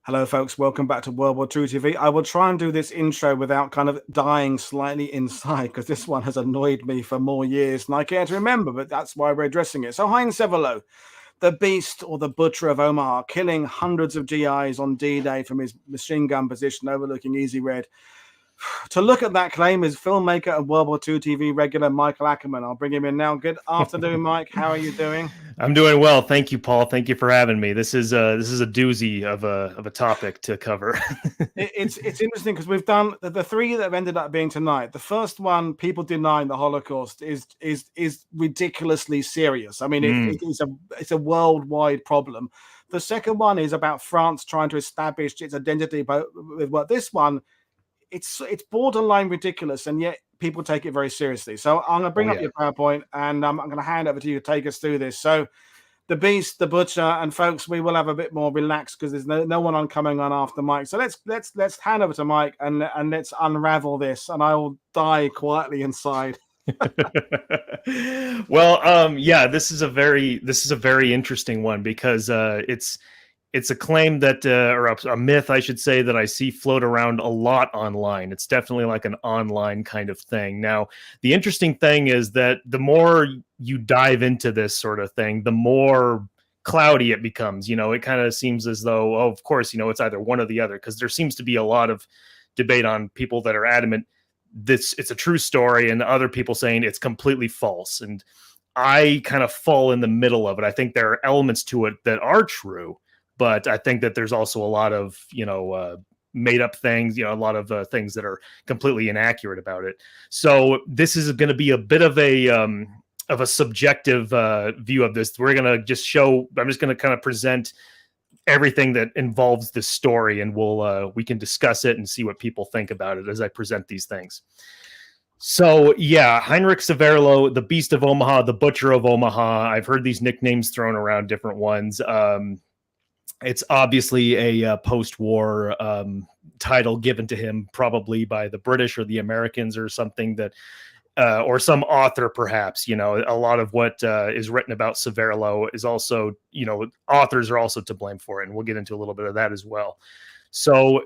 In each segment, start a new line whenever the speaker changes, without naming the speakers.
Hello, folks. Welcome back to World War II TV. I will try and do this intro without kind of dying slightly inside, because this one has annoyed me for more years than I care to remember, but that's why we're addressing it. So Hein Severloh, the Beast or the Butcher of Omaha, killing hundreds of GIs on D-Day from his machine gun position overlooking Easy Red. To look at that claim is filmmaker and World War II TV regular Michael Akkerman. I'll bring him in now. Good afternoon, Mike. How are you doing?
I'm doing well. Thank you, Paul. Thank you for having me. This is a doozy of a topic to cover.
It's interesting because we've done the three that have ended up being tonight. The first one, people denying the Holocaust, is ridiculously serious. I mean, it's a worldwide problem. The second one is about France trying to establish its identity, but with what this one, it's borderline ridiculous, and yet people take it very seriously. So I'm going to bring up your PowerPoint, and I'm going to hand over to you to take us through this. So the Beast, the Butcher, and folks, we will have a bit more relaxed because there's no one coming on after Mike. So let's hand over to Mike and let's unravel this, and I will die quietly inside.
Well, yeah, this is a very interesting one because it's a claim that, or a myth, I should say, that I see float around a lot online. It's definitely like an online kind of thing. Now, the interesting thing is that the more you dive into this sort of thing, the more cloudy it becomes. You know, it kind of seems as though, oh, of course, you know, it's either one or the other, because there seems to be a lot of debate on people that are adamant it's a true story, and other people saying it's completely false. And I kind of fall in the middle of it. I think there are elements to it that are true, but I think that there's also a lot of, made up things, a lot of things that are completely inaccurate about it. So this is going to be a bit of a subjective view of this. We're going to just I'm just going to kind of present everything that involves this story, and we can discuss it and see what people think about it as I present these things. So, yeah, Heinrich Severloh, the Beast of Omaha, the Butcher of Omaha. I've heard these nicknames thrown around, different ones. It's obviously a post-war title given to him, probably by the British or the Americans or something that, or some author, perhaps. A lot of what is written about Severloh is also, authors are also to blame for it, and we'll get into a little bit of that as well. So,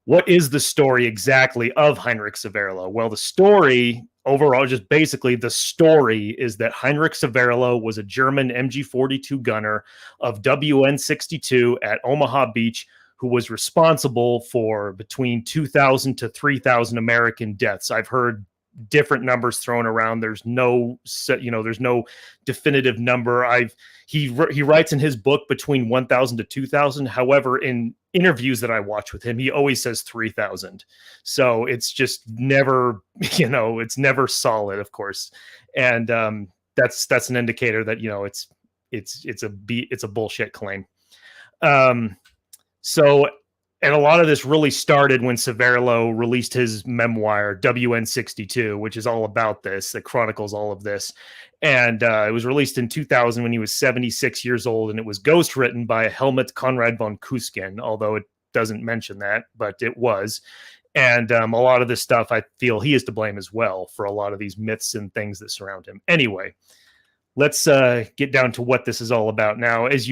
what is the story exactly of Heinrich Severloh? Well, the story overall, just basically the story, is that Heinrich Severloh was a German MG-42 gunner of WN-62 at Omaha Beach who was responsible for between 2,000 to 3,000 American deaths. I've heard different numbers thrown around. There's no there's no definitive number. He writes in his book between 1,000 to 2,000. However, in interviews that I watch with him, he always says 3,000. So it's just never, it's never solid, of course. And that's an indicator that, it's a bullshit claim. And a lot of this really started when Severloh released his memoir, WN-62, which is all about this. It chronicles all of this. And it was released in 2000 when he was 76 years old, and it was ghostwritten by Helmut Conrad von Küsken, although it doesn't mention that, but it was. And a lot of this stuff, I feel he is to blame as well for a lot of these myths and things that surround him. Anyway, let's get down to what this is all about. Now, as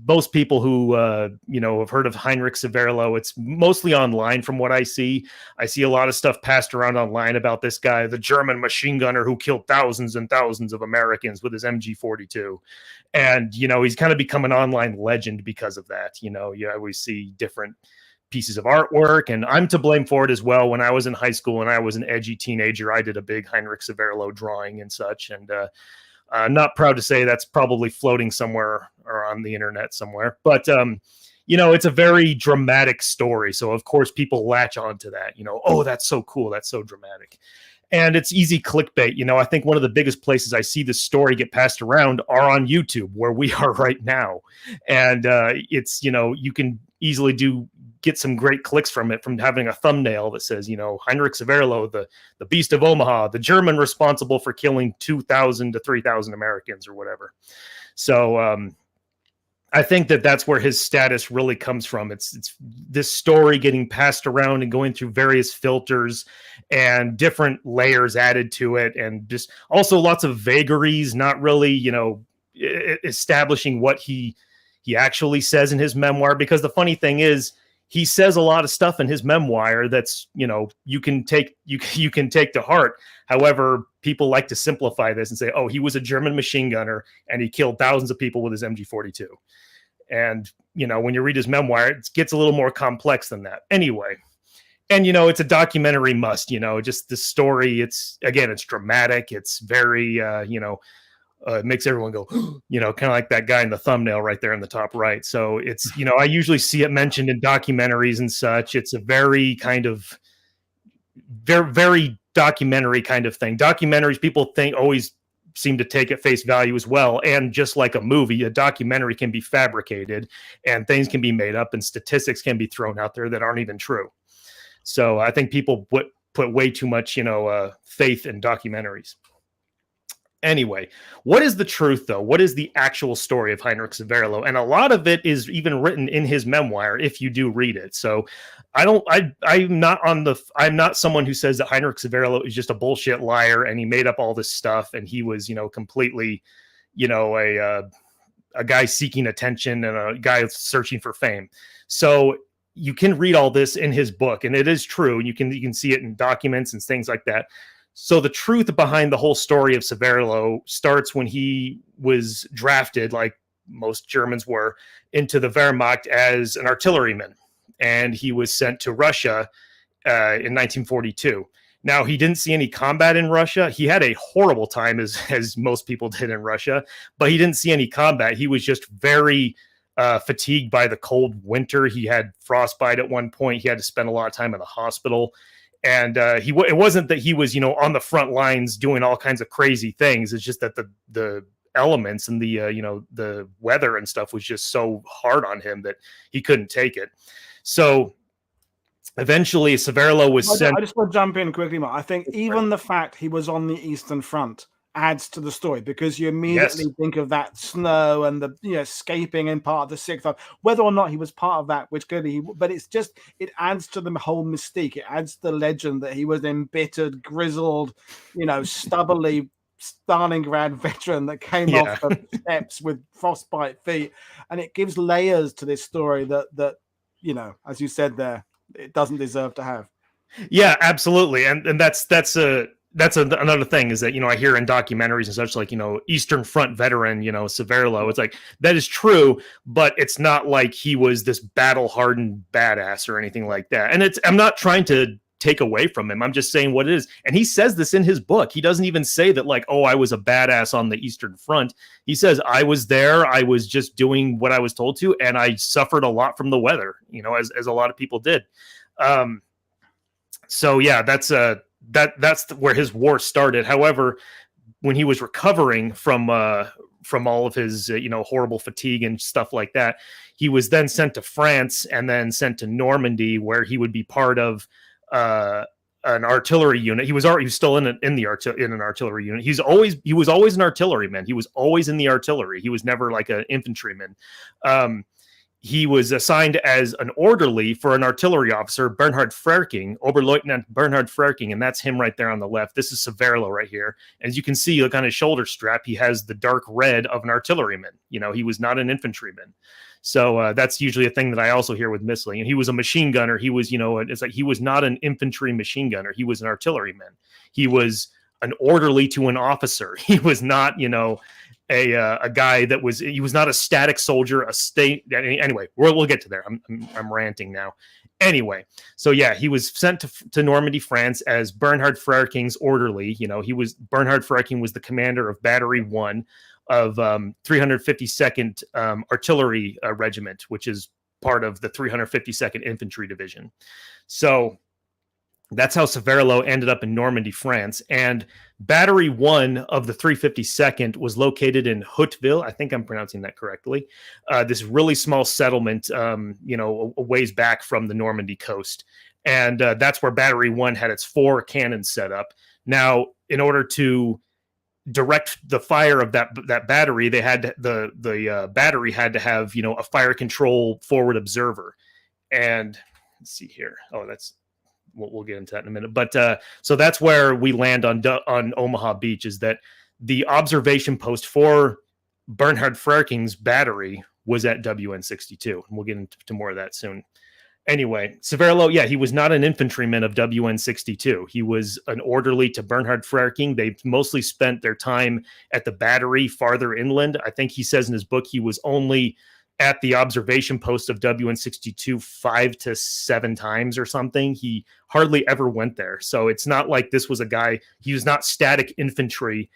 most people who, have heard of Heinrich Severloh, it's mostly online from what I see. I see a lot of stuff passed around online about this guy, the German machine gunner who killed thousands and thousands of Americans with his MG-42. And, he's kind of become an online legend because of that. You always see different pieces of artwork, and I'm to blame for it as well. When I was in high school and I was an edgy teenager, I did a big Heinrich Severloh drawing and such. And, not proud to say that's probably floating somewhere or on the internet somewhere, but it's a very dramatic story. So of course people latch onto that, oh, that's so cool. That's so dramatic. And it's easy clickbait. I think one of the biggest places I see this story get passed around are on YouTube, where we are right now. And it's, you can easily get some great clicks from it, from having a thumbnail that says, Heinrich Severloh, the Beast of Omaha, the German responsible for killing 2,000 to 3,000 Americans or whatever. So I think that's where his status really comes from. It's this story getting passed around and going through various filters and different layers added to it, and just also lots of vagaries, not really, establishing what he actually says in his memoir. Because the funny thing is, he says a lot of stuff in his memoir that's, you can take to heart. However, people like to simplify this and say, oh, he was a German machine gunner and he killed thousands of people with his MG42. And, when you read his memoir, it gets a little more complex than that. Anyway, and, it's a documentary must, just the story. It's dramatic. It's very, it makes everyone go, kind of like that guy in the thumbnail right there in the top right. So it's, I usually see it mentioned in documentaries and such. It's a very kind of very, very documentary kind of thing. Documentaries, people always seem to take at face value as well. And just like a movie, a documentary can be fabricated and things can be made up and statistics can be thrown out there that aren't even true. So I think people put way too much, faith in documentaries. Anyway, what is the truth, though? What is the actual story of Heinrich Severloh? And a lot of it is even written in his memoir, if you do read it. So I'm not someone who says that Heinrich Severloh is just a bullshit liar and he made up all this stuff and he was, completely, a guy seeking attention and a guy searching for fame. So you can read all this in his book, and it is true. You can see it in documents and things like that. So the truth behind the whole story of Severloh starts when he was drafted, like most Germans were, into the Wehrmacht as an artilleryman. And he was sent to Russia in 1942. Now, he didn't see any combat in Russia. He had a horrible time, as most people did in Russia, but he didn't see any combat. He was just very fatigued by the cold winter. He had frostbite at one point. He had to spend a lot of time in the hospital. And it wasn't that he was, on the front lines doing all kinds of crazy things. It's just that the elements and the weather and stuff was just so hard on him that he couldn't take it. So eventually Severloh was sent.
I just want to jump in quickly, Mark. I think even the fact he was on the Eastern Front adds to the story, because you immediately think of that snow and the escaping in part of the Sixth Army. Whether or not he was part of that, which clearly but it adds to the whole mystique. It adds the legend that he was an embittered, grizzled, stubbornly Stalingrad veteran that came off the steps with frostbite feet, and it gives layers to this story that as you said there, it doesn't deserve to have.
Yeah, absolutely, and that's another thing is that, I hear in documentaries and such, like, Eastern Front veteran, Severloh. It's like, that is true, but it's not like he was this battle hardened badass or anything like that. And I'm not trying to take away from him. I'm just saying what it is. And he says this in his book. He doesn't even say that, like, oh, I was a badass on the Eastern Front. He says, I was there. I was just doing what I was told to. And I suffered a lot from the weather, as a lot of people did. So yeah, that's where his war started. However, when he was recovering from all of his horrible fatigue and stuff like that, he was then sent to France and then sent to Normandy, where he would be part of an artillery unit. He was still in an artillery unit. He was always an artilleryman. He was always in the artillery. He was never like an infantryman. He was assigned as an orderly for an artillery officer, Bernhard Frerking, Oberleutnant Bernhard Frerking, and that's him right there on the left. This is Severloh right here. As you can see, look on his shoulder strap, he has the dark red of an artilleryman. He was not an infantryman. So that's usually a thing that I also hear with Missling. And he was a machine gunner. He was, it's like he was not an infantry machine gunner. He was an artilleryman. He was an orderly to an officer. He was not, a guy that he was not a static soldier, anyway, we'll get to there. I'm ranting now. Anyway, so yeah, he was sent to Normandy, France as Bernhard Frerking's orderly. Bernhard Frerking was the commander of Battery 1 of 352nd Artillery Regiment, which is part of the 352nd Infantry Division. So that's how Severloh ended up in Normandy, France. And Battery 1 of the 352nd was located in Hüttville. I think I'm pronouncing that correctly. This really small settlement, a ways back from the Normandy coast. And that's where Battery 1 had its 4 cannons set up. Now, in order to direct the fire of that battery, they had the battery had to have, a fire control forward observer. And let's see here. Oh, we'll get into that in a minute. But so that's where we land on Omaha Beach, is that the observation post for Bernhard Frerking's battery was at WN62. And we'll get into more of that soon. Anyway, Severloh, yeah, he was not an infantryman of WN62. He was an orderly to Bernhard Frerking. They mostly spent their time at the battery farther inland. I think he says in his book he was only at the observation post of WN62 5 to 7 times or something. He hardly ever went there. So it's not like this was a guy, he was not static infantry,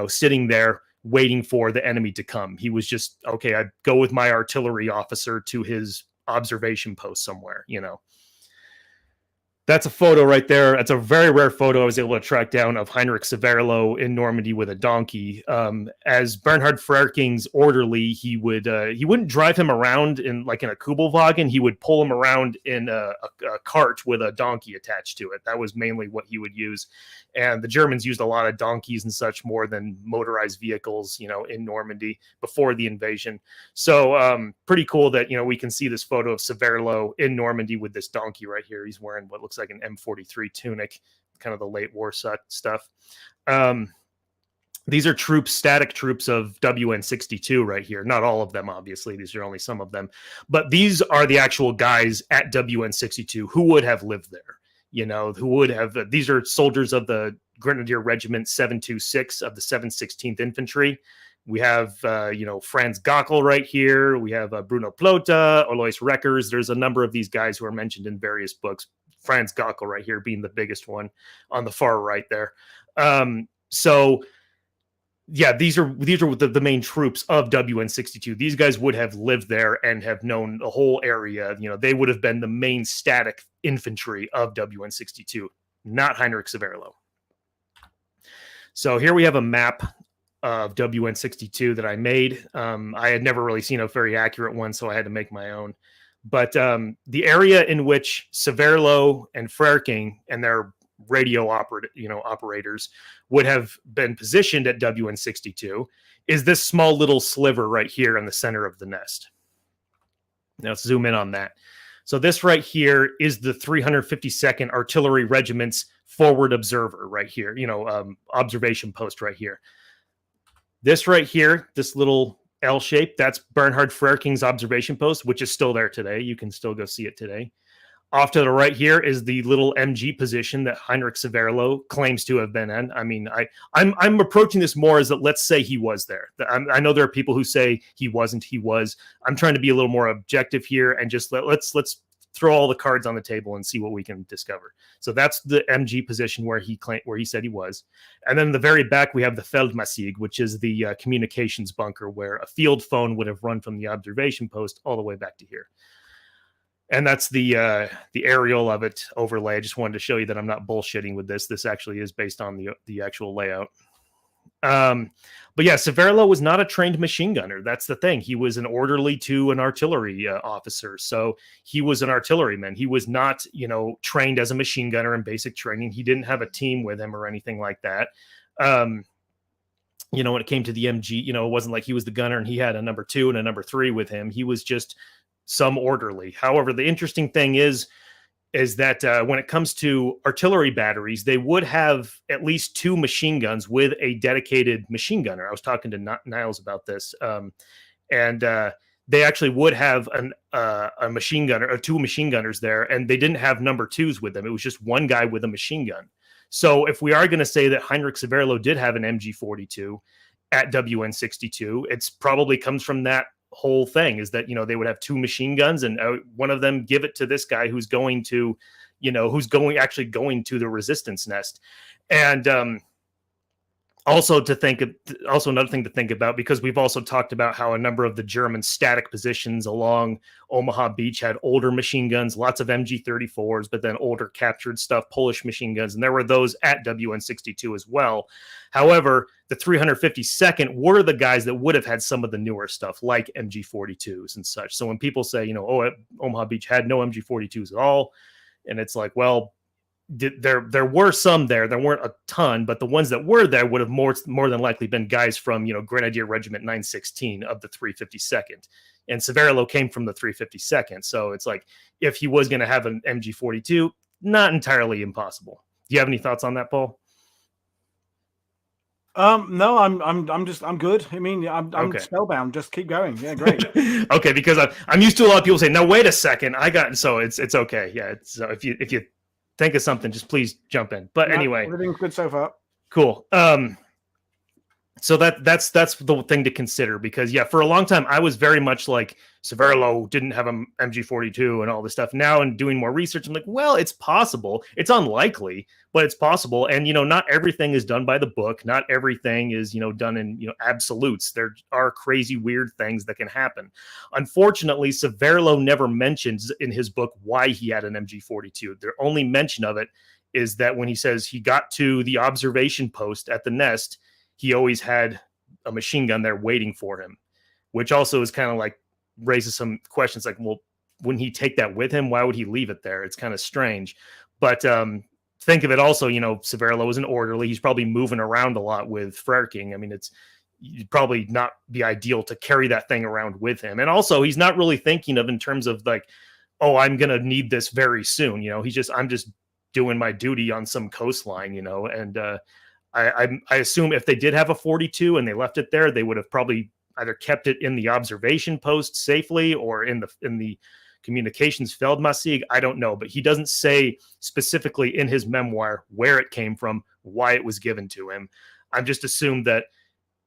sitting there waiting for the enemy to come. He was just, okay, I go with my artillery officer to his observation post somewhere. That's a photo right there. That's a very rare photo I was able to track down of Heinrich Severloh in Normandy with a donkey. As Bernhard Frerking's orderly, he wouldn't drive him around in a Kubelwagen. He would pull him around in a cart with a donkey attached to it. That was mainly what he would use. And the Germans used a lot of donkeys and such more than motorized vehicles, in Normandy before the invasion. So pretty cool that, we can see this photo of Severloh in Normandy with this donkey right here. He's wearing what looks like an M43 tunic, kind of the late war stuff. These are troops, static troops of WN62 right here. Not all of them, obviously. These are only some of them. But these are the actual guys at WN62 who would have lived there. Who would have, these are soldiers of the Grenadier Regiment 726 of the 716th Infantry. We have, Franz Gockel right here. We have Bruno Plota, Alois Reckers. There's a number of these guys who are mentioned in various books. Franz Gockel right here being the biggest one on the far right there. So, yeah, these are the main troops of WN62. These guys would have lived there and have known the whole area. They would have been the main static infantry of WN62, not Heinrich Severloh. So here we have a map of WN62 that I made. I had never really seen a very accurate one, so I had to make my own. But the area in which Severloh and Frerking and their radio operators would have been positioned at WN62 is this small little sliver right here in the center of the nest. Now let's zoom in on that. So this right here is the 352nd Artillery Regiment's forward observer right here, observation post right here. This right here, this little L shape, that's Bernhard Frerking's observation post, which is still there today. You can still go see it today. Off to the right here is the little MG position that Heinrich Severloh claims to have been in. I mean, I'm approaching this more as that let's say he was there. I know there are people who say he wasn't. He was. I'm trying to be a little more objective here and just let's throw all the cards on the table and see what we can discover. So that's the MG position where he said he was. And then in the very back we have the Feldmassig, which is the communications bunker where a field phone would have run from the observation post all the way back to here. And that's the aerial of it overlay. I just wanted to show you that I'm not bullshitting with this. This actually is based on the actual layout. But yeah, Severloh was not a trained machine gunner. That's the thing. He was an orderly to an artillery officer. So he was an artilleryman. He was not, trained as a machine gunner in basic training. He didn't have a team with him or anything like that. When it came to the MG, it wasn't like he was the gunner and he had a number 2 and a number 3 with him. He was just some orderly. However, the interesting thing is that when it comes to artillery batteries, they would have at least 2 machine guns with a dedicated machine gunner. I was talking to Niles about this, and they actually would have a machine gunner or 2 machine gunners there, and they didn't have number 2s with them. It was just one guy with a machine gun. So if we are going to say that Heinrich Severloh did have an MG42 at WN62, it's probably comes from that whole thing, is that they would have 2 machine guns and one of them give it to this guy who's going to actually going to the resistance nest. And also another thing to think about, because we've also talked about how a number of the German static positions along Omaha Beach had older machine guns, lots of MG34s, but then older captured stuff, Polish machine guns, and there were those at WN62 as well. However, the 352nd were the guys that would have had some of the newer stuff like MG42s and such. So when people say, Omaha Beach had no MG42s at all, and it's like, well, there were some there. There weren't a ton, but the ones that were there would have more than likely been guys from, Grenadier Regiment 916 of the 352nd. And Severloh came from the 352nd. So it's like, if he was going to have an MG42, not entirely impossible. Do you have any thoughts on that, Paul?
No, I'm good. I mean, I'm
Okay.
spellbound. Just keep going. Yeah, great.
Okay, because I'm used to a lot of people saying, "No, wait a second, I got." So it's okay. Yeah. So if you think of something, just please jump in. But
No,
anyway,
everything's good so far.
cool. So that's the thing to consider, because yeah, for a long time I was very much like Severloh didn't have an MG42 and all this stuff. Now, in doing more research, I'm like, well, it's possible. It's unlikely, but it's possible. And not everything is done by the book. Not everything is done in absolutes. There are crazy weird things that can happen. Unfortunately, Severloh never mentions in his book why he had an MG42. The only mention of it is that when he says he got to the observation post at the nest, he always had a machine gun there waiting for him, which also is kind of like raises some questions like, well, wouldn't he take that with him? Why would he leave it there? It's kind of strange. But think of it also, Severloh was an orderly. He's probably moving around a lot with Frerking. I mean, it's probably not be ideal to carry that thing around with him. And also, he's not really thinking of in terms of like, oh, I'm going to need this very soon. I'm just doing my duty on some coastline, and I assume if they did have a 42 and they left it there, they would have probably either kept it in the observation post safely or in the communications Feldmassig. I don't know, but he doesn't say specifically in his memoir where it came from, why it was given to him. I'm just assumed that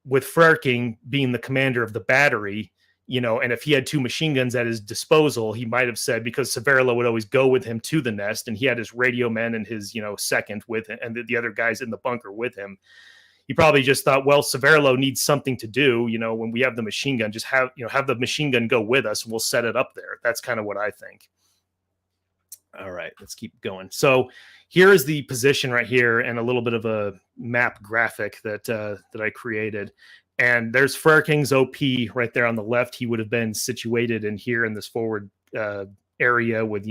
with Frerking being the commander of the battery, and if he had two machine guns at his disposal, he might have said, because Severloh would always go with him to the nest and he had his radio men and his, second with him and the other guys in the bunker with him. He probably just thought, well, Severloh needs something to do, when we have the machine gun, just have the machine gun go with us and we'll set it up there. That's kind of what I think. All right, let's keep going. So here is the position right here and a little bit of a map graphic that I created. And there's Frerking's OP right there on the left. He would have been situated in here in this forward area with,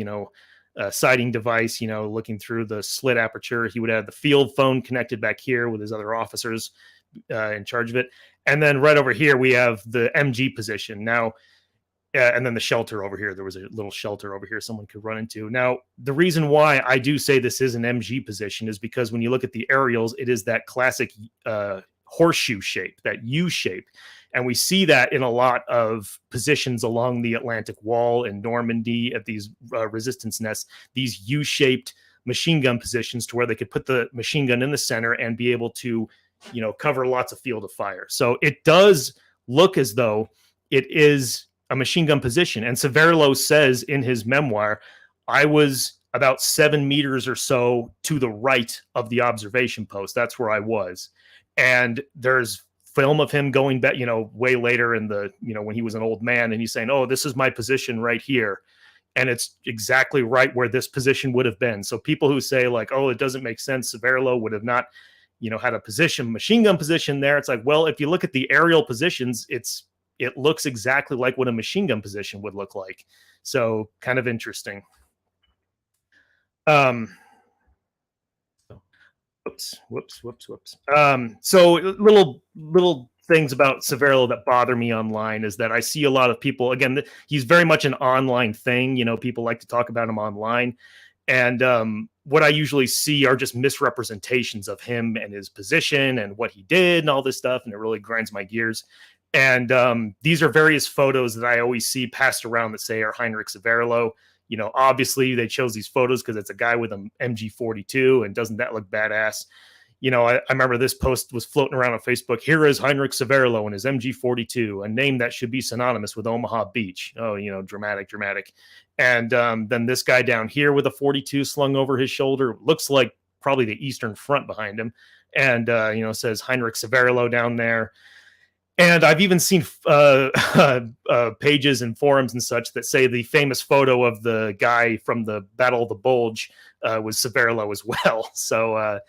a sighting device, looking through the slit aperture. He would have the field phone connected back here with his other officers in charge of it. And then right over here, we have the MG position. Now, and then the shelter over here. There was a little shelter over here someone could run into. Now, the reason why I do say this is an MG position is because when you look at the aerials, it is that classic horseshoe shape, that U shape. And we see that in a lot of positions along the Atlantic Wall in Normandy at these resistance nests, these U-shaped machine gun positions to where they could put the machine gun in the center and be able to, cover lots of field of fire. So it does look as though it is a machine gun position. And Severloh says in his memoir, I was about 7 meters or so to the right of the observation post. That's where I was. And there's film of him going back, way later in the, when he was an old man, and he's saying, oh, this is my position right here. And it's exactly right where this position would have been. So people who say like, oh, it doesn't make sense, Severloh would have not, had a machine gun position there. It's like, well, if you look at the aerial positions, it looks exactly like what a machine gun position would look like. So kind of interesting. Whoops. So little things about Severloh that bother me online is that I see a lot of people, again, he's very much an online thing. People like to talk about him online. And what I usually see are just misrepresentations of him and his position and what he did and all this stuff. And it really grinds my gears. And these are various photos that I always see passed around that say are Heinrich Severloh. Obviously they chose these photos because it's a guy with an MG42, and doesn't that look badass? I remember this post was floating around on Facebook. Here is Heinrich Severloh and his MG42, a name that should be synonymous with Omaha Beach. Oh, dramatic. And then this guy down here with a 42 slung over his shoulder, looks like probably the Eastern Front behind him. And, says Heinrich Severloh down there. And I've even seen pages and forums and such that say the famous photo of the guy from the Battle of the Bulge was Severloh as well. So,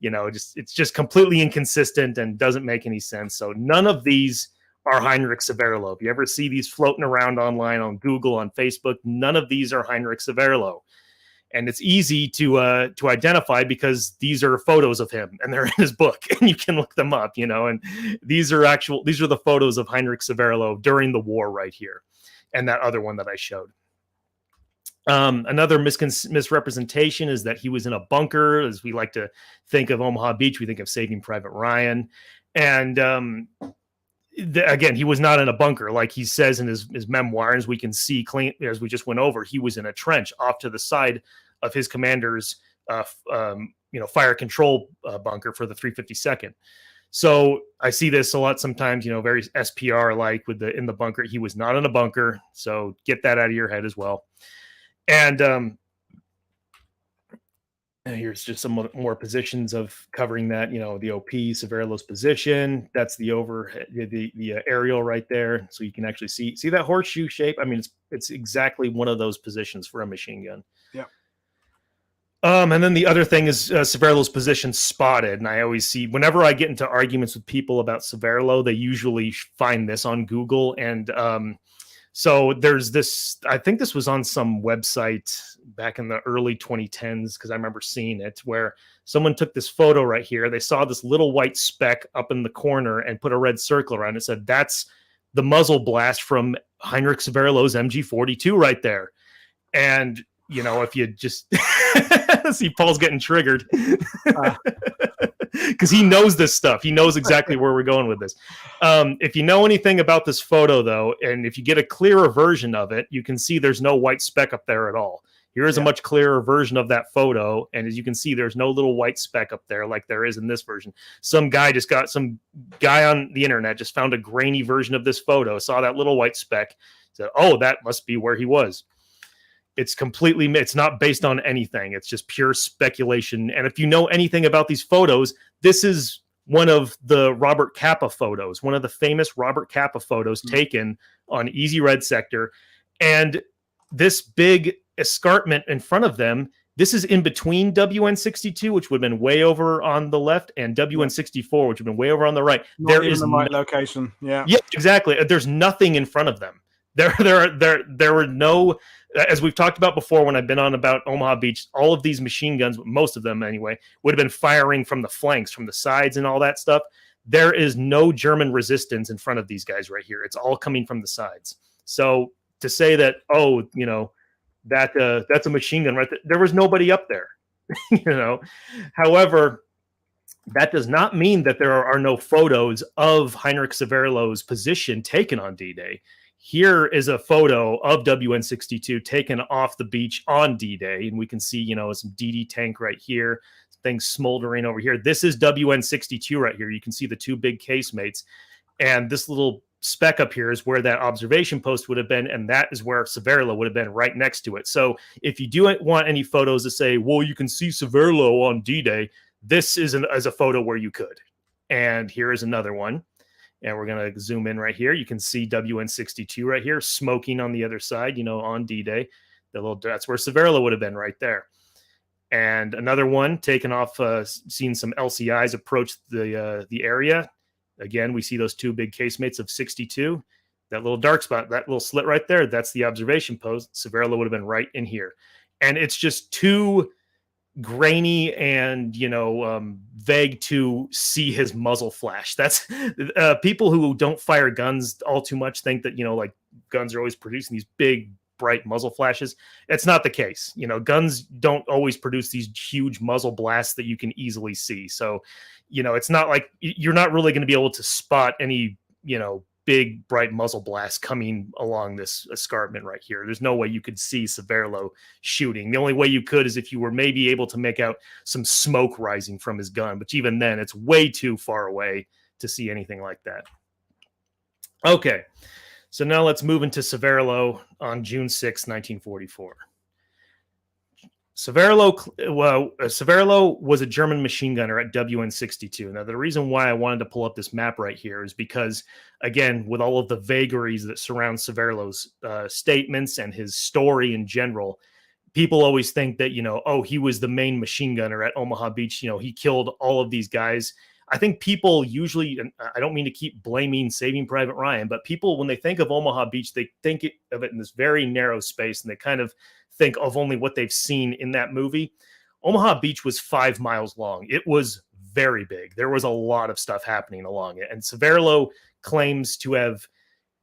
it's just completely inconsistent and doesn't make any sense. So none of these are Heinrich Severloh. If you ever see these floating around online on Google, on Facebook, none of these are Heinrich Severloh. And it's easy to identify because these are photos of him and they're in his book and you can look them up, and these are the photos of Heinrich Severloh during the war right here. And that other one that I showed. Another misrepresentation is that he was in a bunker. As we like to think of Omaha Beach, we think of Saving Private Ryan. And again, he was not in a bunker, like he says in his memoir. As we can see, as we just went over, he was in a trench off to the side of his commander's fire control bunker for the 352nd. So I see this a lot sometimes, very SPR like with in the bunker. He was not in a bunker, so get that out of your head as well. And here's just some more positions of covering that. The OP, Severloh's position. That's the overhead, the aerial right there, so you can actually see that horseshoe shape. I mean, it's exactly one of those positions for a machine gun.
Yeah.
And then the other thing is Severloh's position spotted. And I always see, whenever I get into arguments with people about Severloh, they usually find this on Google. And so there's this, I think this was on some website back in the early 2010s, because I remember seeing it, where someone took this photo right here. They saw this little white speck up in the corner and put a red circle around it. Said, that's the muzzle blast from Heinrich Severloh's MG42 right there. And if you just see, Paul's getting triggered because he knows this stuff. He knows exactly where we're going with this. If you know anything about this photo, though, and if you get a clearer version of it, you can see there's no white speck up there at all. Here is a much clearer version of that photo. And as you can see, there's no little white speck up there like there is in this version. Some guy on the internet just found a grainy version of this photo, saw that little white speck, said, oh, that must be where he was. It's not based on anything. It's just pure speculation. And if you know anything about these photos, this is one of the Robert Capa photos, one of the famous Robert Capa photos taken on Easy Red Sector. And this big escarpment in front of them, this is in between WN62, which would have been way over on the left, and WN64, which would have been way over on the right.
There is the right location. Yeah,
exactly. There's nothing in front of them. There were no, as we've talked about before when I've been on about Omaha Beach, all of these machine guns, most of them anyway, would have been firing from the flanks, from the sides and all that stuff. There is no German resistance in front of these guys right here. It's all coming from the sides. So to say that, that's a machine gun right there was nobody up there. However, that does not mean that there are no photos of Heinrich Severloh's position taken on D-Day. Here is a photo of WN62 taken off the beach on D-Day, and we can see, some DD tank right here, things smoldering over here. This is WN62 right here. You can see the two big casemates, and this little speck up here is where that observation post would have been, and that is where Severloh would have been right next to it. So if you do want any photos to say, well, you can see Severloh on D-Day, this is a photo where you could. And here is another one. And we're going to zoom in right here. You can see WN62 right here, smoking on the other side, on D-Day. That's where Severloh would have been right there. And another one taken off, seeing some LCIs approach the area. Again, we see those two big casemates of 62. That little dark spot, that little slit right there, that's the observation post. Severloh would have been right in here. And it's just too grainy and vague to see his muzzle flash. That's people who don't fire guns all too much think that like guns are always producing these big bright muzzle flashes. It's not the case. Guns don't always produce these huge muzzle blasts that you can easily see. So it's not like you're not really going to be able to spot any big bright muzzle blast coming along this escarpment right here. There's no way you could see Severloh shooting. The only way you could is if you were maybe able to make out some smoke rising from his gun, but even then it's way too far away to see anything like that. Okay, so now let's move into Severloh on June 6, 1944. Severloh was a German machine gunner at WN62. Now, the reason why I wanted to pull up this map right here is because, again, with all of the vagaries that surround Severloh's statements and his story in general, people always think that, he was the main machine gunner at Omaha Beach. He killed all of these guys. I think people usually, and I don't mean to keep blaming Saving Private Ryan, but people, when they think of Omaha Beach, they think of it in this very narrow space, and they kind of think of only what they've seen in that movie. Omaha Beach was 5 miles long. It was very big. There was a lot of stuff happening along it. And Severloh claims to have,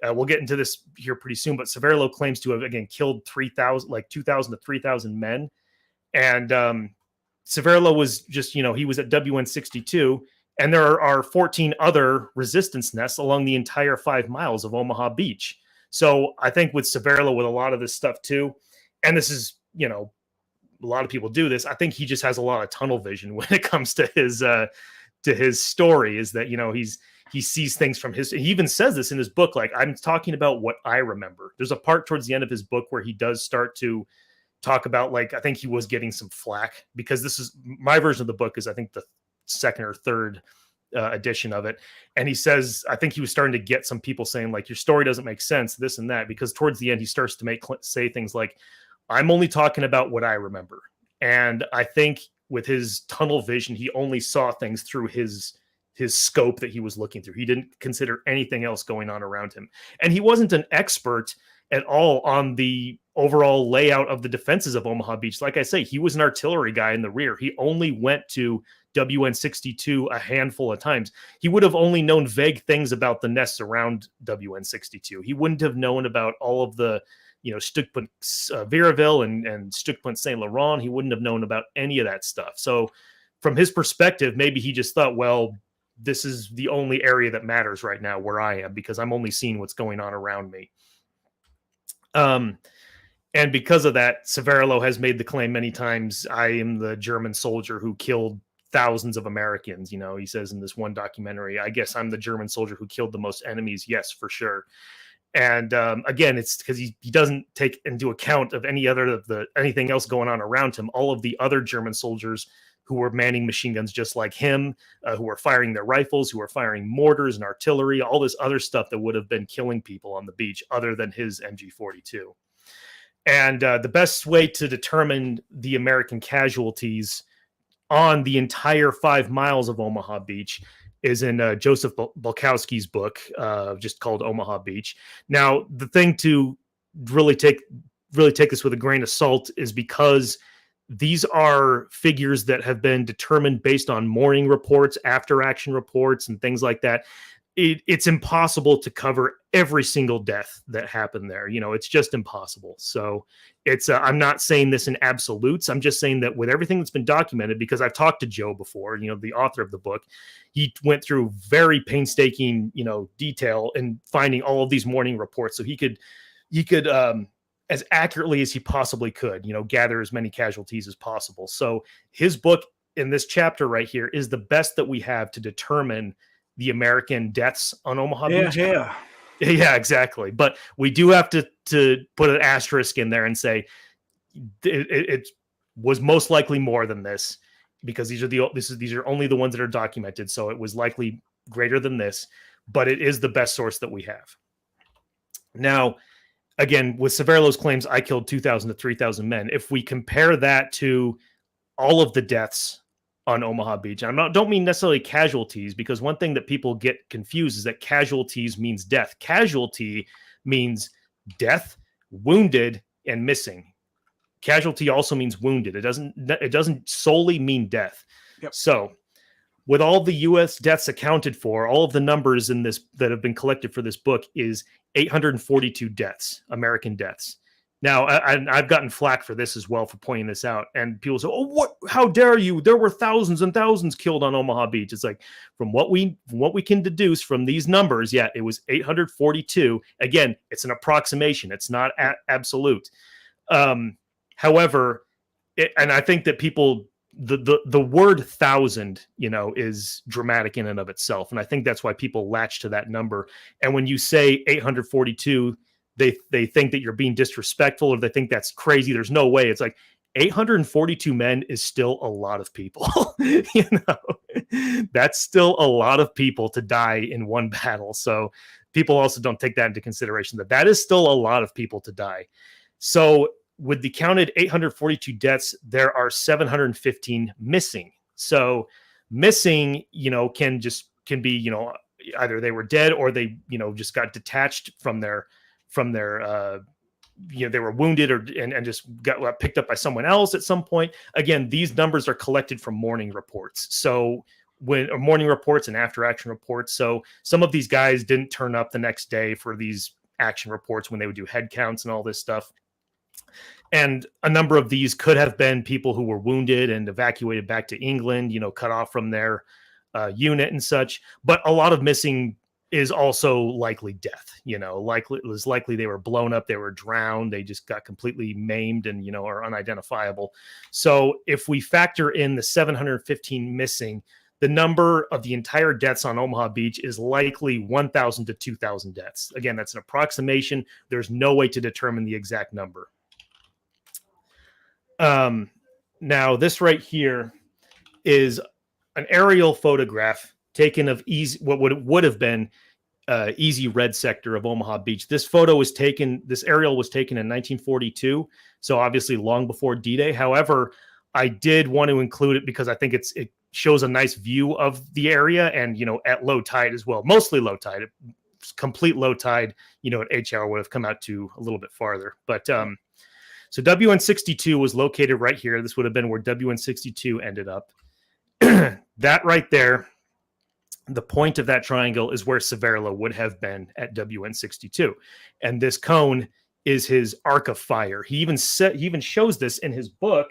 we'll get into this here pretty soon, but Severloh claims to have, again, killed 2,000 to 3,000 men. And Severloh was just, he was at WN62, And there are 14 other resistance nests along the entire 5 miles of Omaha Beach. So I think with Severloh, with a lot of this stuff too, and this is, you know, a lot of people do this. I think he just has a lot of tunnel vision when it comes to his story, is that, you know, he sees things from his, he even says this in his book, like, I'm talking about what I remember. There's a part towards the end of his book where he does start to talk about, like, I think he was getting some flack, because this is my version of the book, is I think the second or third edition of it. And he says, I think he was starting to get some people saying, like, your story doesn't make sense, this and that, because towards the end, he starts to say things like, I'm only talking about what I remember. And I think with his tunnel vision, he only saw things through his scope that he was looking through. He didn't consider anything else going on around him. And he wasn't an expert at all on the overall layout of the defenses of Omaha Beach. Like I say, he was an artillery guy in the rear. He only went to WN 62 a handful of times. He would have only known vague things about the nests around WN 62. He wouldn't have known about all of the, you know, Stützpunkt Vierville and Stützpunkt Saint Laurent. He wouldn't have known about any of that stuff. So from his perspective, maybe he just thought, well, this is the only area that matters right now where I am, because I'm only seeing what's going on around me. And because of that, Severloh has made the claim many times, I am the German soldier who killed thousands of Americans. You know, he says in this one documentary, I guess I'm the German soldier who killed the most enemies. Yes, for sure. And again, it's because he doesn't take into account of anything else going on around him. All of the other German soldiers who were manning machine guns just like him, who were firing their rifles, who were firing mortars and artillery, all this other stuff that would have been killing people on the beach other than his MG-42. And the best way to determine the American casualties on the entire 5 miles of Omaha Beach is in Joseph Bulkowski's book, just called Omaha Beach. Now, the thing to really take this with a grain of salt is because these are figures that have been determined based on morning reports, after action reports, and things like that. It's impossible to cover every single death that happened there. You know, it's just impossible. So it's, I'm not saying this in absolutes. I'm just saying that with everything that's been documented, because I've talked to Joe before, you know, the author of the book, he went through very painstaking, you know, detail in finding all of these morning reports. So he could, as accurately as he possibly could, you know, gather as many casualties as possible. So his book in this chapter right here is the best that we have to determine the American deaths on Omaha Beach. Yeah, exactly. But we do have to put an asterisk in there and say it was most likely more than this, because these are only the ones that are documented. So it was likely greater than this, but it is the best source that we have. Now, again, with Severloh's claims, I killed 2,000 to 3,000 men. If we compare that to all of the deaths on Omaha Beach, and don't mean necessarily casualties, because one thing that people get confused is that casualties means death. Casualty means death, wounded, and missing. Casualty also means wounded. It doesn't solely mean death.
Yep.
So with all the U.S. deaths accounted for, all of the numbers in this that have been collected for this book is 842 deaths, American deaths. Now, I've gotten flack for this as well, for pointing this out. And people say, oh, what? How dare you? There were thousands and thousands killed on Omaha Beach. It's like, from what we can deduce from these numbers, yeah, it was 842. Again, it's an approximation. It's not absolute. However, and I think that people, the word thousand, you know, is dramatic in and of itself. And I think that's why people latch to that number. And when you say 842, they think that you're being disrespectful, or they think that's crazy. There's no way. It's like 842 men is still a lot of people. You know, that's still a lot of people to die in one battle. So people also don't take that into consideration, that is still a lot of people to die. So with the counted 842 deaths, there are 715 missing. So missing, you know, can be, you know, either they were dead or they, you know, just got detached from their you know, they were wounded and just got picked up by someone else at some point. Again, these numbers are collected from morning reports. So morning reports and after action reports. So some of these guys didn't turn up the next day for these action reports when they would do head counts and all this stuff. And a number of these could have been people who were wounded and evacuated back to England, you know, cut off from their unit and such. But a lot of missing is also likely death. Likely it was likely they were blown up, they were drowned, they just got completely maimed and are unidentifiable. So if we factor in the 715 missing, the number of the entire deaths on Omaha Beach is likely 1,000 to 2,000 deaths. Again, that's an approximation. There's no way to determine the exact number. Now, this right here is an aerial photograph taken of what would have been easy red sector of Omaha Beach. This aerial was taken in 1942, so obviously long before D-Day. However, I did want to include it because I think it shows a nice view of the area, and at low tide as well, mostly low tide. Complete low tide, at H hour would have come out to a little bit farther. But so WN62 was located right here. This would have been where WN62 ended up. That right there, the point of that triangle is where Severloh would have been at WN62, and this cone is his arc of fire. He even shows this in his book.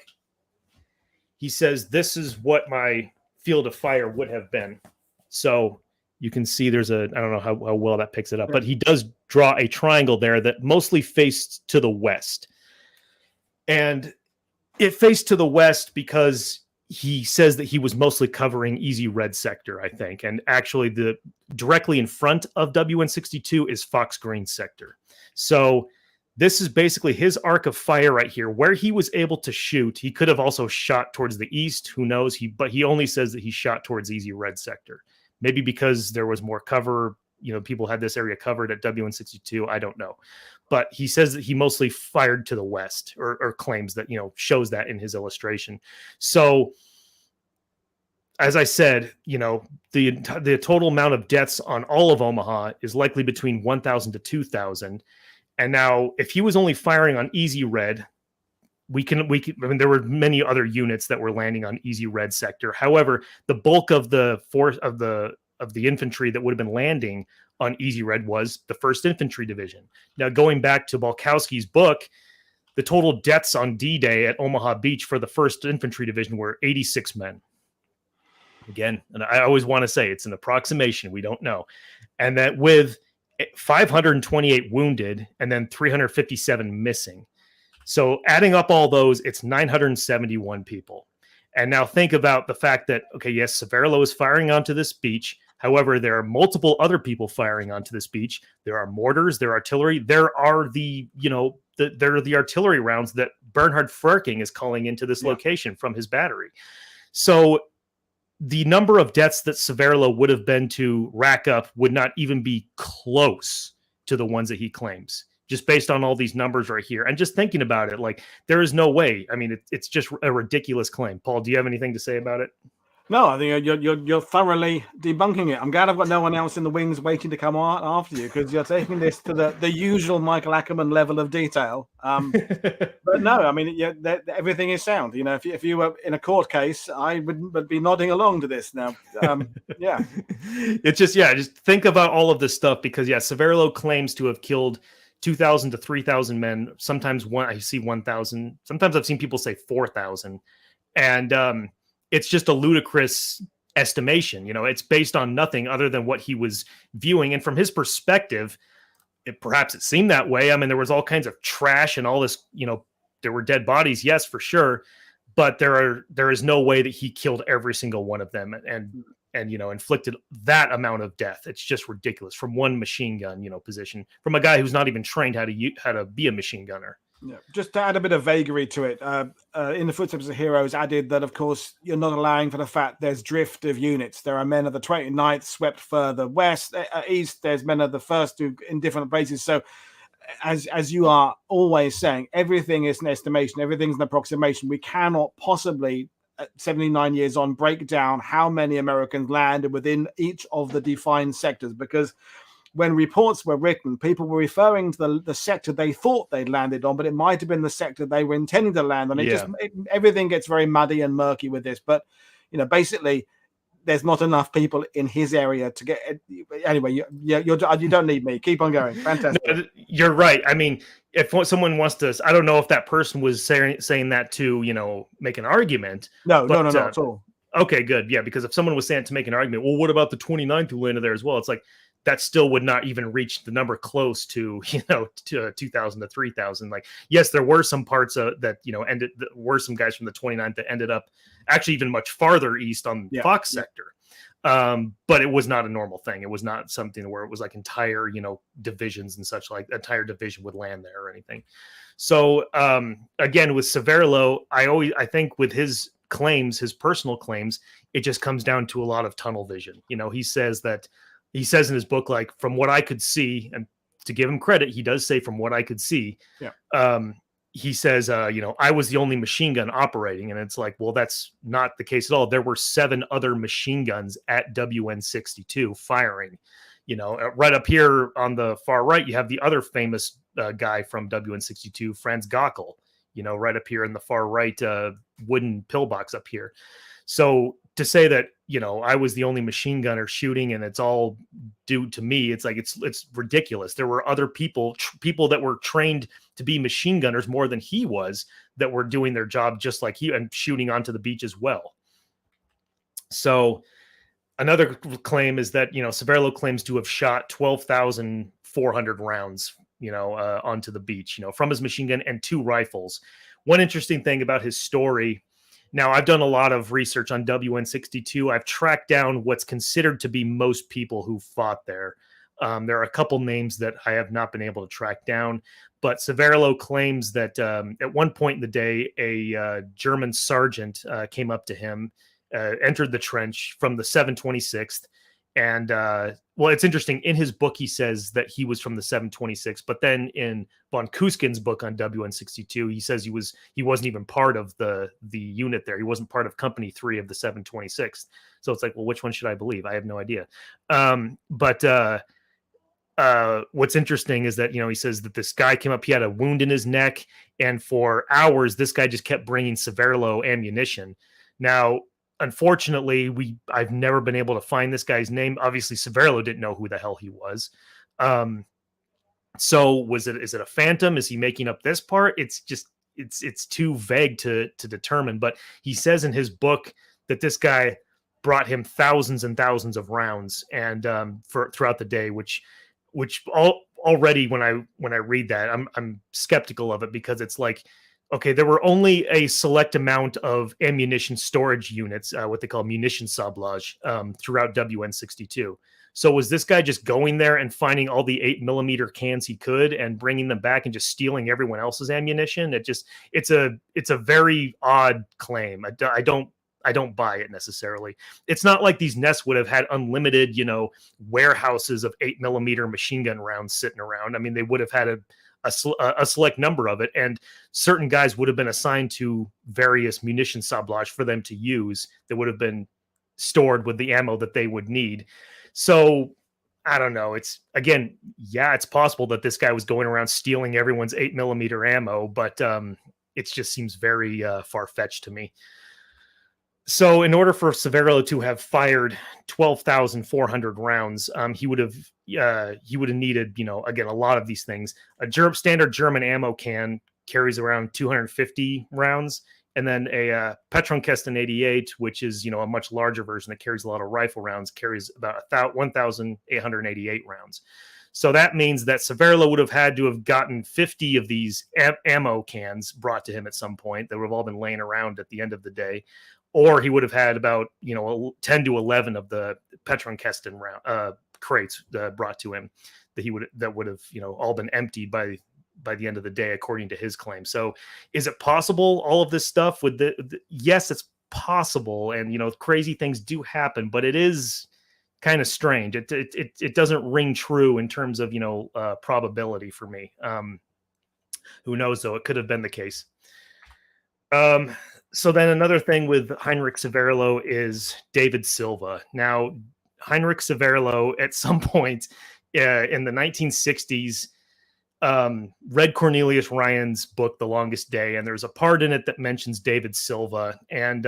He says, this is what my field of fire would have been. So you can see there's I don't know how well that picks it up, but he does draw a triangle there that mostly faced to the west. And it faced to the west because he says that he was mostly covering easy red sector, I think. And actually directly in front of WN62 is Fox Green sector. So this is basically his arc of fire right here, where he was able to shoot. He could have also shot towards the east, who knows? But he only says that he shot towards easy red sector. Maybe because there was more cover, people had this area covered at WN62. I don't know. But he says that he mostly fired to the west, or claims that, shows that in his illustration. So, as I said, the total amount of deaths on all of Omaha is likely between 1,000 to 2,000. And now, if he was only firing on easy red, there were many other units that were landing on easy red sector. However, the bulk of the force of the infantry that would have been landing on easy red was the 1st Infantry Division. Now, going back to Balkowski's book, the total deaths on D-Day at Omaha Beach for the 1st Infantry Division were 86 men. Again, and I always want to say it's an approximation. We don't know. And that with 528 wounded and then 357 missing. So adding up all those, it's 971 people. And now think about the fact that, okay, yes, Severloh is firing onto this beach. However, there are multiple other people firing onto this beach. There are mortars, there are artillery. There are the artillery rounds that Bernhard Frerking is calling into this location from his battery. So the number of deaths that Severloh would have been to rack up would not even be close to the ones that he claims, just based on all these numbers right here. And just thinking about it, like, there is no way. I mean, it's just a ridiculous claim. Paul, do you have anything to say about it?
No, I think you're thoroughly debunking it. I'm glad I've got no one else in the wings waiting to come on after you, because you're taking this to the usual Michael Akkerman level of detail. But no, I mean, everything is sound. If you were in a court case, I would be nodding along to this now. Yeah,
it's just think about all of this stuff, because Severloh claims to have killed 2,000 to 3,000 men. Sometimes I see 1,000. Sometimes I've seen people say 4,000, and it's just a ludicrous estimation. It's based on nothing other than what he was viewing. And from his perspective, perhaps it seemed that way. I mean, there was all kinds of trash and all this, there were dead bodies. Yes, for sure. But there is no way that he killed every single one of them and inflicted that amount of death. It's just ridiculous from one machine gun, position, from a guy who's not even trained how to be a machine gunner.
Yeah, just to add a bit of vagary to it, in the Footsteps of Heroes added that, of course, you're not allowing for the fact there's drift of units. There are men of the 29th swept further east. There's men of the 1st in different places. So, as you are always saying, everything is an estimation. Everything's an approximation. We cannot possibly, at 79 years on, break down how many Americans landed within each of the defined sectors, because when reports were written, people were referring to the sector they thought they'd landed on, but it might have been the sector they were intending to land on. Everything gets very muddy and murky with this. But, basically, there's not enough people in his area to get it. Anyway, you don't need me. Keep on going. Fantastic.
No, you're right. I mean, if someone wants to, I don't know if that person was saying that to, make an argument.
No, not at all.
Okay, good. Yeah, because if someone was saying to make an argument, well, what about the 29th who landed there as well? It's like that still would not even reach the number close to, to 2,000 to 3,000. Like, yes, there were some parts that, ended, were some guys from the 29th that ended up actually even much farther east on Fox sector. But it was not a normal thing. It was not something where it was like entire, divisions and such, like entire division would land there or anything. So again, with Severloh, I think with his claims, his personal claims, it just comes down to a lot of tunnel vision. He says in his book, like, from what I could see, and to give him credit, he does say from what I could see, he says, I was the only machine gun operating. And it's like, well, that's not the case at all. There were 7 other machine guns at WN62 firing. Right up here on the far right, you have the other famous guy from WN62, Franz Gockel, right up here in the far right wooden pillbox up here. So to say that, I was the only machine gunner shooting and it's all due to me, it's like, it's ridiculous. There were other people that were trained to be machine gunners more than he was, that were doing their job just like he, and shooting onto the beach as well. So another claim is that, Severloh claims to have shot 12,400 rounds, onto the beach, from his machine gun and 2 rifles. One interesting thing about his story, now I've done a lot of research on WN62. I've tracked down what's considered to be most people who fought there. There are a couple names that I have not been able to track down, but Severloh claims that at one point in the day, a German sergeant came up to him, entered the trench from the 726th. And well, it's interesting. In his book, he says that he was from the 726th, but then in von Kuskin's book on WN62, he says he wasn't even part of the unit there. He wasn't part of Company 3 of the 726th. So it's like, well, which one should I believe? I have no idea. But what's interesting is that, he says that this guy came up, he had a wound in his neck, and for hours, this guy just kept bringing Severloh ammunition. Now, unfortunately, I've never been able to find this guy's name. Obviously, Severloh didn't know who the hell he was. So is it a phantom? Is he making up this part? It's just, it's too vague to determine. But he says in his book that this guy brought him thousands and thousands of rounds and throughout the day, which already when I read that, I'm skeptical of it, because it's like, okay, there were only a select amount of ammunition storage units, what they call munition sablage, throughout WN62. So was this guy just going there and finding all the 8mm cans he could and bringing them back and just stealing everyone else's ammunition? It's a very odd claim. I don't buy it necessarily. It's not like these nests would have had unlimited, warehouses of 8mm machine gun rounds sitting around. I mean, they would have had a select number of it, and certain guys would have been assigned to various munition sablage for them to use that would have been stored with the ammo that they would need. So I don't know. It's, again, yeah, it's possible that this guy was going around stealing everyone's 8mm ammo, but it just seems very far-fetched to me. So in order for Severloh to have fired 12,400 rounds, he would have needed, again, a lot of these things. A standard German ammo can carries around 250 rounds, and then a Patronkästen 88, which is, a much larger version that carries a lot of rifle rounds, carries about 1,888 rounds. So that means that Severloh would have had to have gotten 50 of these ammo cans brought to him at some point that would have all been laying around at the end of the day. Or he would have had about, 10 to 11 of the Patronkästen crates brought to him that would have, all been emptied by the end of the day, according to his claim. So is it possible, all of this stuff with yes, it's possible. And, crazy things do happen, but it is kind of strange. It doesn't ring true in terms of, probability for me. Who knows though? It could have been the case. So then another thing with Heinrich Severloh is David Silva. Now, Heinrich Severloh at some point in the 1960s read Cornelius Ryan's book, The Longest Day, and there's a part in it that mentions David Silva. And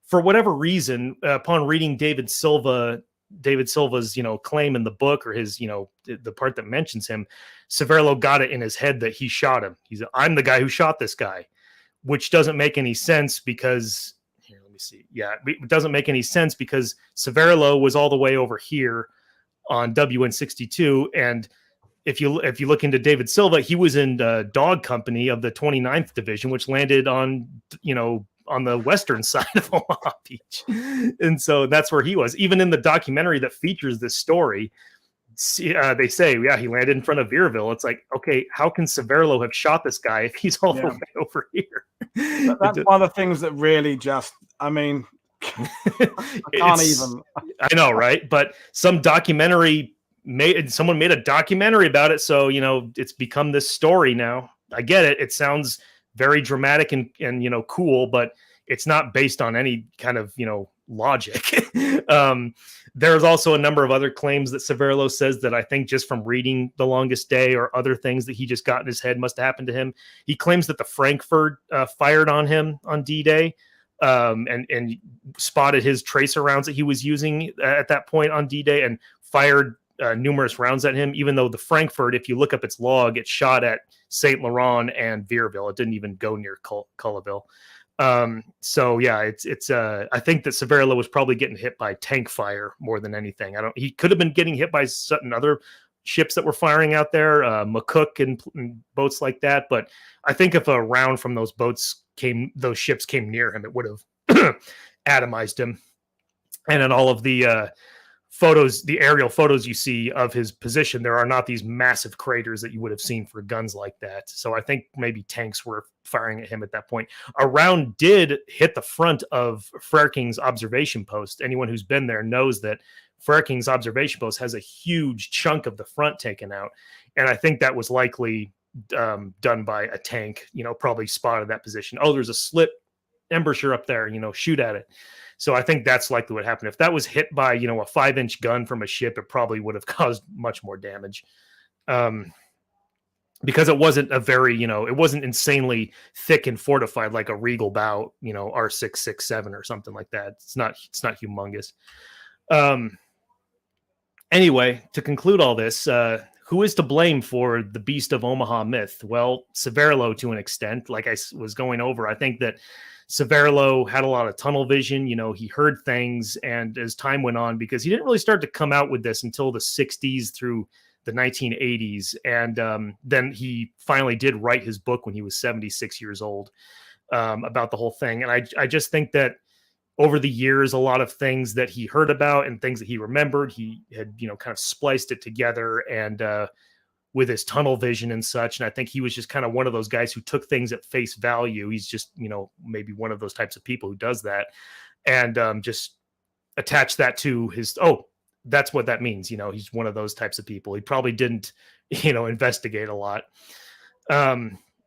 for whatever reason, upon reading David Silva's, claim in the book, or his, the part that mentions him, Severloh got it in his head that he shot him. I'm the guy who shot this guy. Which doesn't make any sense, because here, let me see. Yeah, it doesn't make any sense because Severloh was all the way over here on WN62, and if you look into David Silva, he was in Dog Company of the 29th Division, which landed on on the western side of Omaha Beach, and so that's where he was. Even in the documentary that features this story, they say, yeah, he landed in front of Vierville. It's like, okay, how can Severloh have shot this guy if he's all the way over here?
That's one of the things that really just, I mean, I can't even.
I know, right? But someone made a documentary about it, so it's become this story now. I get it. It sounds very dramatic and cool, but it's not based on any kind of logic. There's also a number of other claims that Severloh says that I think just from reading The Longest Day or other things that he just got in his head must have happened to him. He claims that the Frankfurt fired on him on D-Day and spotted his tracer rounds that he was using at that point on D-Day and fired numerous rounds at him, even though the Frankfurt, if you look up its log, it shot at St. Laurent and Vierville. It didn't even go near Culliville. So yeah, it's I think that Severloh was probably getting hit by tank fire more than anything. He could have been getting hit by certain other ships that were firing out there, McCook and boats like that. But I think if a round from those ships came near him, it would have atomized him. And in all of the photos, the aerial photos you see of his position, there are not these massive craters that you would have seen for guns like that. So I think maybe tanks were firing at him at that point. A round did hit the front of Frerking's observation post. Anyone who's been there knows that Frerking's observation post has a huge chunk of the front taken out. And I think that was likely done by a tank, probably spotted that position. Oh, there's a slit embouchure up there, shoot at it. So I think that's likely what happened. If that was hit by, a 5-inch gun from a ship, it probably would have caused much more damage. Because it wasn't a very, it wasn't insanely thick and fortified like a Regal bow, R667 or something like that. It's not humongous. Anyway, to conclude all this, who is to blame for the Beast of Omaha myth? Well, Severloh to an extent, like I was going over. I think that Severloh had a lot of tunnel vision. He heard things, and as time went on, because he didn't really start to come out with this until the 60s through the 1980s. And then he finally did write his book when he was 76 years old about the whole thing. And I just think that over the years, a lot of things that he heard about and things that he remembered, he had, kind of spliced it together and with his tunnel vision and such. And I think he was just kind of one of those guys who took things at face value. He's just, maybe one of those types of people who does that and just attach that to his, that's what that means. He's one of those types of people. He probably didn't, investigate a lot.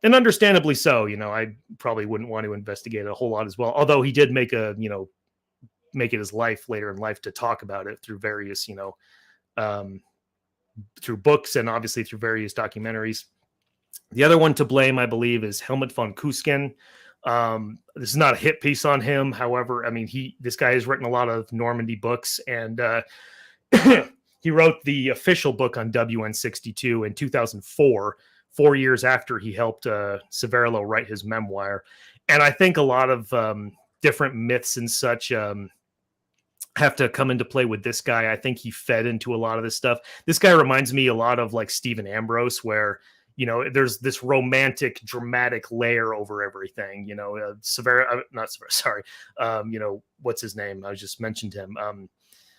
And understandably so, I probably wouldn't want to investigate a whole lot as well. Although he did make it his life later in life to talk about it through various, through books and obviously through various documentaries. The other one to blame, I believe, is Helmut von Küsken. This is not a hit piece on him. However, I mean, this guy has written a lot of Normandy books, and he wrote the official book on WN62 in 2004, 4 years after he helped Severloh write his memoir. And I think a lot of different myths and such have to come into play with this guy. I think he fed into a lot of this stuff. This guy reminds me a lot of like Stephen Ambrose, where there's this romantic, dramatic layer over everything. What's his name? I just mentioned him.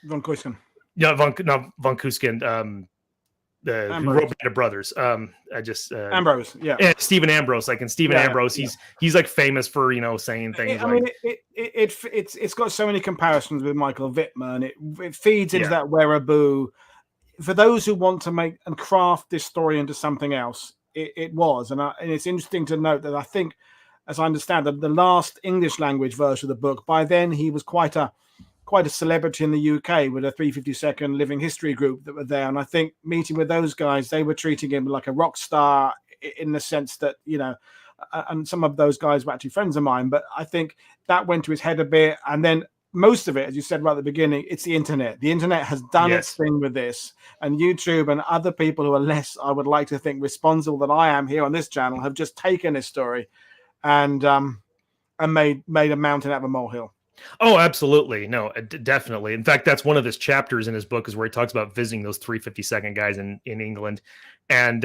Von Küsken.
Yeah, von Küsken. Who wrote Band of Brothers.
Ambrose, yeah.
And Stephen Ambrose, like in Stephen Ambrose, he's like famous for saying things.
It's got so many comparisons with Michael Wittmann. It feeds into that wereaboo. For those who want to make and craft this story into something else, it was, and it's interesting to note that I think, as I understand, the last English language version of the book, by then he was quite a celebrity in the UK with a 352nd Living History group that were there. And I think meeting with those guys, they were treating him like a rock star in the sense that, and some of those guys were actually friends of mine, but I think that went to his head a bit. And then most of it, as you said right at the beginning, it's the internet. The internet has done its thing with this, and YouTube and other people who are less, I would like to think, responsible than I am here on this channel have just taken this story and made a mountain out of a molehill.
Oh, absolutely. No, definitely. In fact, that's one of his chapters in his book is where he talks about visiting those 352nd guys in England. And,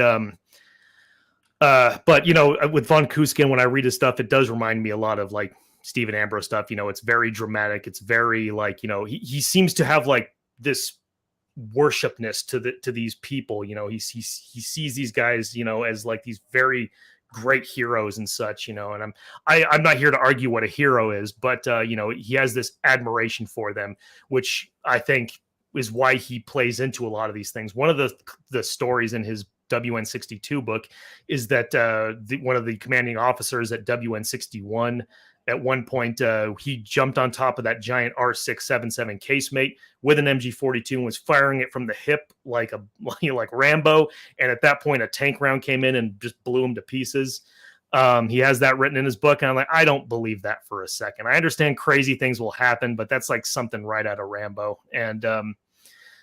but, you know, with von Kuskin, when I read his stuff, it does remind me a lot of like Stephen Ambrose stuff. You know, it's very dramatic. It's very like, you know, he seems to have like this worshipness to these people. You know, he sees these guys, you know, as like these very great heroes and such, you know. And I'm not here to argue what a hero is, but you know, he has this admiration for them, which I think is why he plays into a lot of these things. One of the stories in his WN62 book is that one of the commanding officers at WN61 at one point, he jumped on top of that giant R677 casemate with an MG42 and was firing it from the hip like like Rambo. And at that point, a tank round came in and just blew him to pieces. He has that written in his book, and I'm like, I don't believe that for a second. I understand crazy things will happen, but that's like something right out of Rambo. And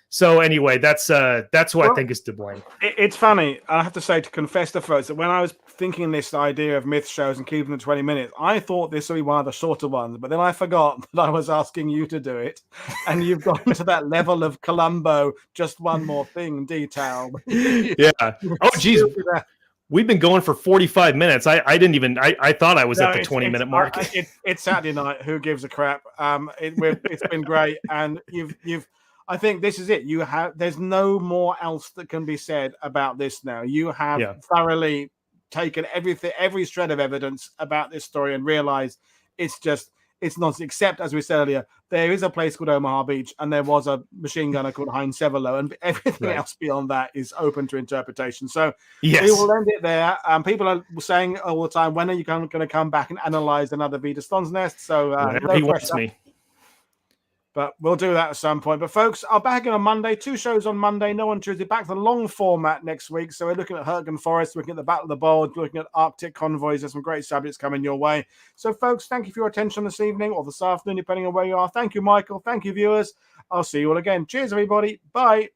so anyway, that's who I think is to blame.
It's funny. I have to say, to confess to folks, that when I was thinking this idea of myth shows and keeping them 20 minutes, I thought this would be one of the shorter ones, but then I forgot that I was asking you to do it, and you've gone to that level of Columbo, just one more thing detail.
Yeah. Oh, geez. We've been going for 45 minutes. I didn't even. I thought I was at the 20-minute mark.
It's Saturday night. Who gives a crap? It's been great, and you've. I think this is it. There's no more else that can be said about this now. You have thoroughly taken every shred of evidence about this story and realized it's not, except, as we said earlier, there is a place called Omaha Beach and there was a machine gunner called Hein Severloh, and everything else beyond that is open to interpretation. So we will end it there. People are saying all the time, when are you going to come back and analyze another Vita Ston's Nest? So
whenever he wants me.
But we'll do that at some point. But folks, I'll back in on Monday. 2 shows on Monday, no on Tuesday. Back to the long format next week. So we're looking at Hurtgen Forest, looking at the Battle of the Bulge, looking at Arctic convoys. There's some great subjects coming your way. So folks, thank you for your attention this evening or this afternoon, depending on where you are. Thank you, Michael. Thank you, viewers. I'll see you all again. Cheers, everybody. Bye.